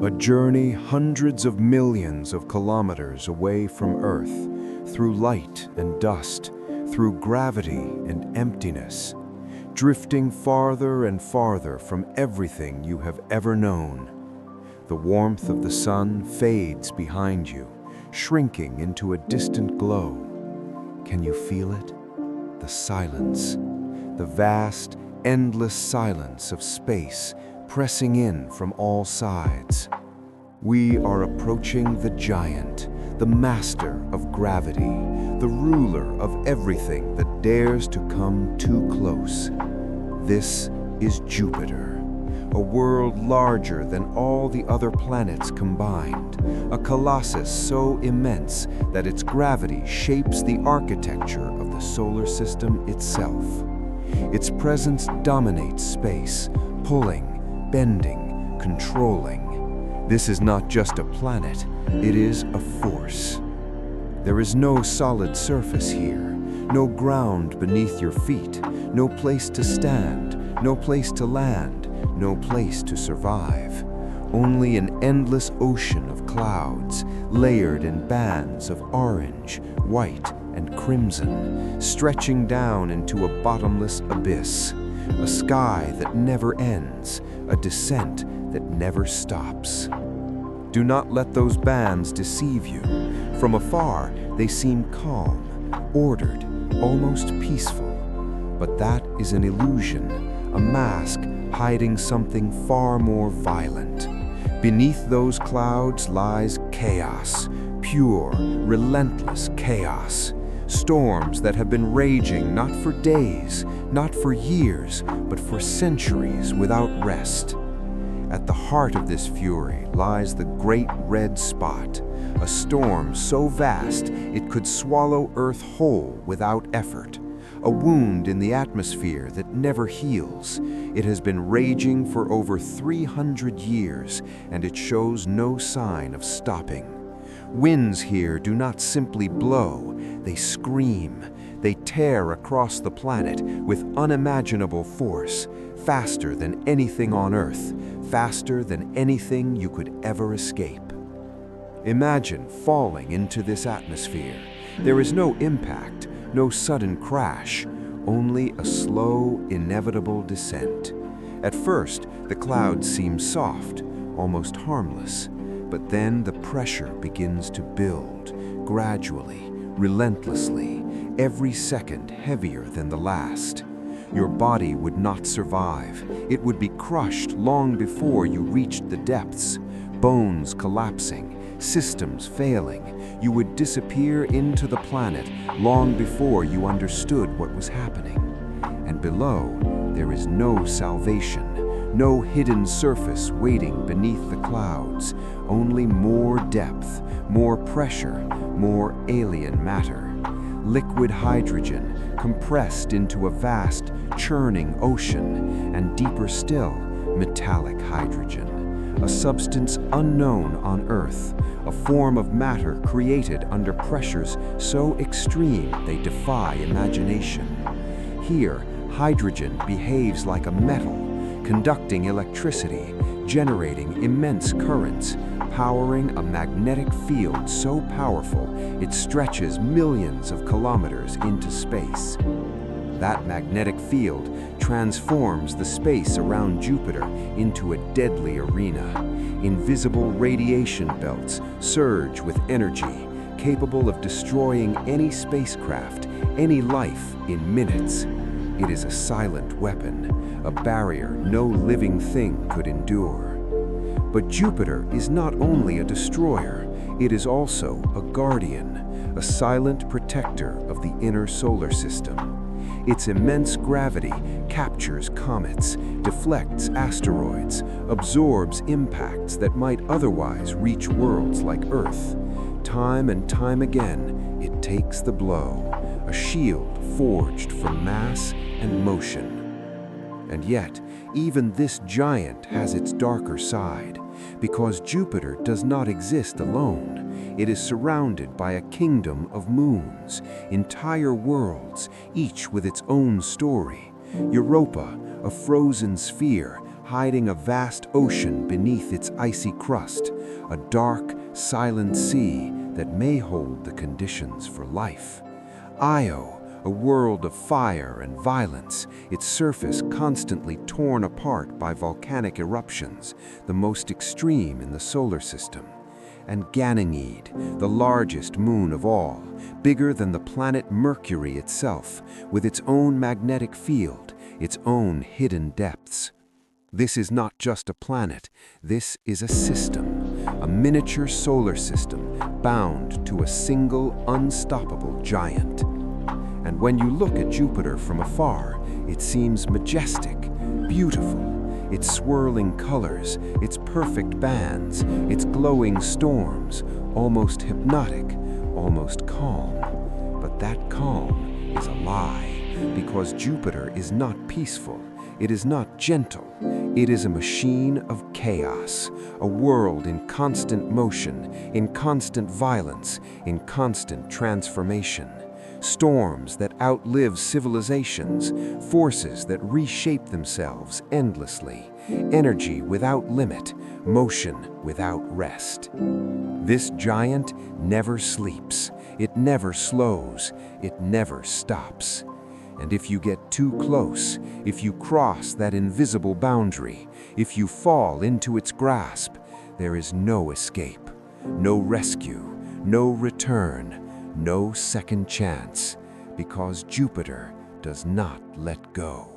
A journey hundreds of millions of kilometers away from Earth, through light and dust, through gravity and emptiness, drifting farther and farther from everything you have ever known. The warmth of the sun fades behind you, shrinking into a distant glow. Can you feel it? The silence, the vast, endless silence of space pressing in from all sides. We are approaching the giant, the master of gravity, the ruler of everything that dares to come too close. This is Jupiter, a world larger than all the other planets combined, a colossus so immense that its gravity shapes the architecture of the solar system itself. Its presence dominates space, pulling, bending, controlling. This is not just a planet, it is a force. There is no solid surface here, no ground beneath your feet, no place to stand, no place to land, no place to survive. Only an endless ocean of clouds, layered in bands of orange, white, and crimson, stretching down into a bottomless abyss. A sky that never ends, a descent that never stops. Do not let those bands deceive you. From afar, they seem calm, ordered, almost peaceful. But that is an illusion, a mask hiding something far more violent. Beneath those clouds lies chaos, pure, relentless chaos. Storms that have been raging not for days, not for years, but for centuries without rest. At the heart of this fury lies the Great Red Spot, a storm so vast it could swallow Earth whole without effort. A wound in the atmosphere that never heals. It has been raging for over 300 years, and it shows no sign of stopping. Winds here do not simply blow, they scream. They tear across the planet with unimaginable force, faster than anything on Earth, faster than anything you could ever escape. Imagine falling into this atmosphere. There is no impact, no sudden crash, only a slow, inevitable descent. At first, the clouds seem soft, almost harmless. But then the pressure begins to build, gradually, relentlessly, every second heavier than the last. Your body would not survive. It would be crushed long before you reached the depths. Bones collapsing, systems failing. You would disappear into the planet long before you understood what was happening. And below, there is no salvation. No hidden surface waiting beneath the clouds, only more depth, more pressure, more alien matter. Liquid hydrogen compressed into a vast, churning ocean, and deeper still, metallic hydrogen, a substance unknown on Earth, a form of matter created under pressures so extreme they defy imagination. Here, hydrogen behaves like a metal, conducting electricity, generating immense currents, powering a magnetic field so powerful it stretches millions of kilometers into space. That magnetic field transforms the space around Jupiter into a deadly arena. Invisible radiation belts surge with energy, capable of destroying any spacecraft, any life in minutes. It is a silent weapon, a barrier no living thing could endure. But Jupiter is not only a destroyer, it is also a guardian, a silent protector of the inner solar system. Its immense gravity captures comets, deflects asteroids, absorbs impacts that might otherwise reach worlds like Earth. Time and time again, it takes the blow, a shield forged from mass and motion. And yet, even this giant has its darker side, because Jupiter does not exist alone. It is surrounded by a kingdom of moons, entire worlds, each with its own story. Europa, a frozen sphere, hiding a vast ocean beneath its icy crust, a dark, silent sea that may hold the conditions for life. Io, a world of fire and violence, its surface constantly torn apart by volcanic eruptions, the most extreme in the solar system. And Ganymede, the largest moon of all, bigger than the planet Mercury itself, with its own magnetic field, its own hidden depths. This is not just a planet, this is a system, a miniature solar system bound to a single unstoppable giant. And when you look at Jupiter from afar, it seems majestic, beautiful. Its swirling colors, its perfect bands, its glowing storms, almost hypnotic, almost calm. But that calm is a lie, because Jupiter is not peaceful, it is not gentle. It is a machine of chaos, a world in constant motion, in constant violence, in constant transformation. Storms that outlive civilizations, forces that reshape themselves endlessly, energy without limit, motion without rest. This giant never sleeps, it never slows, it never stops. And if you get too close, if you cross that invisible boundary, if you fall into its grasp, there is no escape, no rescue, no return, no second chance, because Jupiter does not let go.